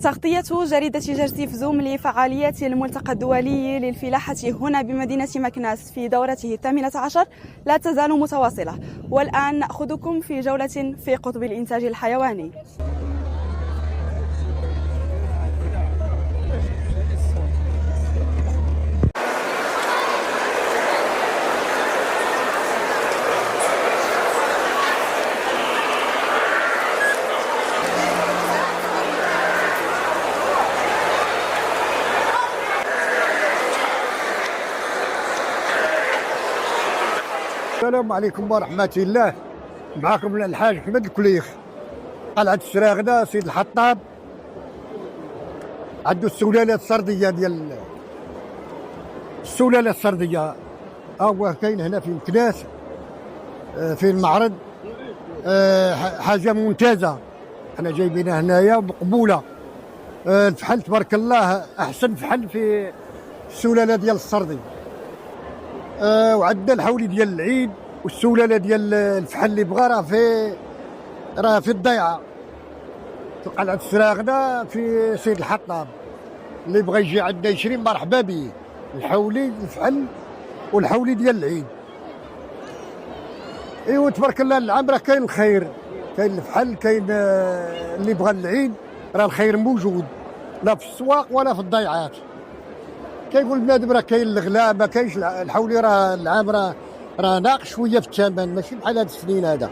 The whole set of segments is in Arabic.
تغطية جريدة جرسيف زوم لفعاليات الملتقى الدولي للفلاحة هنا بمدينة مكناس في دورته 18 لا تزال متواصلة، والآن نأخذكم في جولة في قطب الإنتاج الحيواني. السلام عليكم ورحمة الله. معكم الحاج أحمد الكليخ، قلعة السراغنة سيد الحطاب. عنده السلالة السردية ديال السلالة السردية، هو كاين هنا في مكناس في المعرض. حاجة ممتازة، حنا جايبينها هنايا مقبولة. الفحل تبارك الله أحسن فحل في السلالة ديال السردي. وعندنا الحولي ديال العيد والسلالة ديال الفحل اللي بغا راه في الضيعة في قلعة السراغنة في سيد الحطاب. اللي بغا يجي عندنا يشري مرحبا به. الحولي الفحل والحولي ديال العيد. ايوا تبارك الله العام راه كاين الخير، كاين الفحل، كاين اللي بغا العيد راه الخير موجود، لا في السواق ولا في الضيعات. كيقول بنادم راه كاين الغلاء، ما كاينش الحولي راه العام راه ناقص شويه في الثمن، ماشي بحال هاد السنين. هذا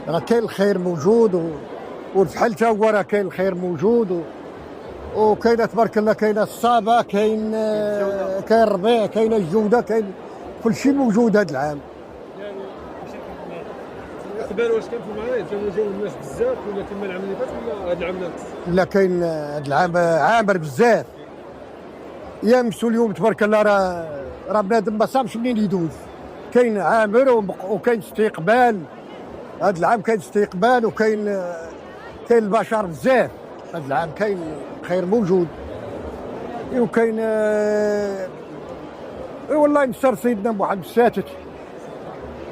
راه كاين الخير موجود والفحل تا هو راه كاين الخير موجود وكاينه تبارك الله، كاينه الصابه، كاين الربيع، كاينه الجوده، كاين كل شيء موجود هذا العام. يعني قبل واش كان في المعارض كانوا جاو الناس بزاف ولا كما العام اللي فات ولا هذا العام ناقص؟ لا كاين هذا العام عامر بزاف. يمسوا اليوم تبارك الله راه بنادم ما صابش منين يدوز. كاين عامر وكاين استقبال. هذا العام كاين استقبال وكاين البشر بزاف. هذا العام كاين خير موجود وكاين والله نشر سيدنا محمد الساتت.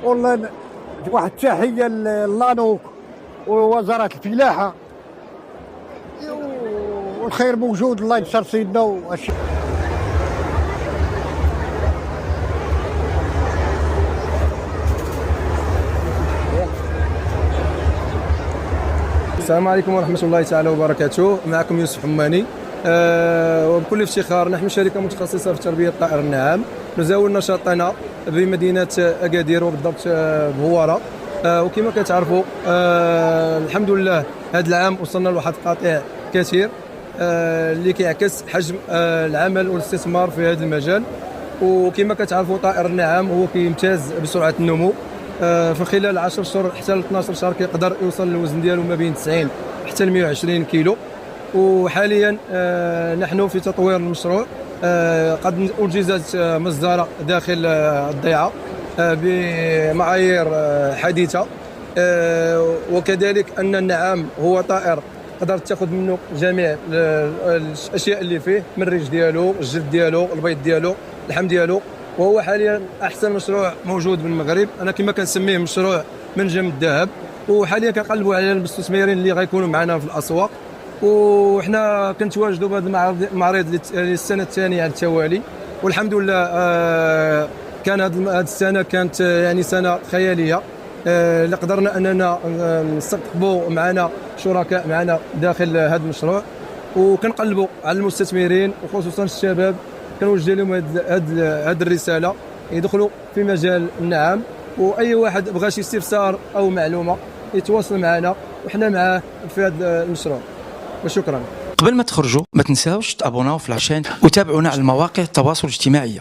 والله واحد التحيه للانوك ووزاره الفلاحه، والخير موجود. الله ينصر سيدنا. السلام عليكم ورحمة الله تعالى وبركاته. معكم يوسف حماني. وبكل افتخار نحن شركة متخصصة في تربية طائر النعام. نزاول نشاطنا بمدينة أكادير وبالضبط بهوارة. وكما كتعرفوا الحمد لله هذا العام وصلنا لواحد القطيع كثير اللي كيعكس حجم العمل والاستثمار في هذا المجال. وكما كتعرفوا طائر النعام هو كيمتاز بسرعة النمو. في خلال 10 شهور حتى ل 12 شهر كيقدر يوصل الوزن ديالو ما بين 90 حتى ل 120 كيلو. وحاليا نحن في تطوير المشروع. قد أنجزت مصدرة داخل الضيعة بمعايير حديثة. وكذلك أن النعام هو طائر قدرت تاخذ منه جميع الاشياء اللي فيه، من الريش ديالو، الجلد ديالو، البيض ديالو، اللحم ديالو. وهو حاليا احسن مشروع موجود بالمغرب. انا كما كنسميه مشروع منجم الذهب. وحاليا كنقلبوا على المستثمرين اللي غيكونوا معنا في الاسواق. وحنا كنتواجدوا بهذا المعرض للسنه الثانيه على التوالي. والحمد لله كان هذه السنه كانت يعني سنه خياليه. اللي قدرنا اننا نستقطبوا معنا شركاء معنا داخل هذا المشروع. وكنقلبوا على المستثمرين وخصوصا الشباب، كنوجه لهم هذه الرساله يدخلوا في مجال النعام. واي واحد بغى شي استفسار او معلومه يتواصل معنا وحنا معاه في هذا المشروع. وشكرا. قبل ما تخرجوا ما تنساوش تابوناو في العشان وتابعونا على المواقع التواصل الاجتماعي.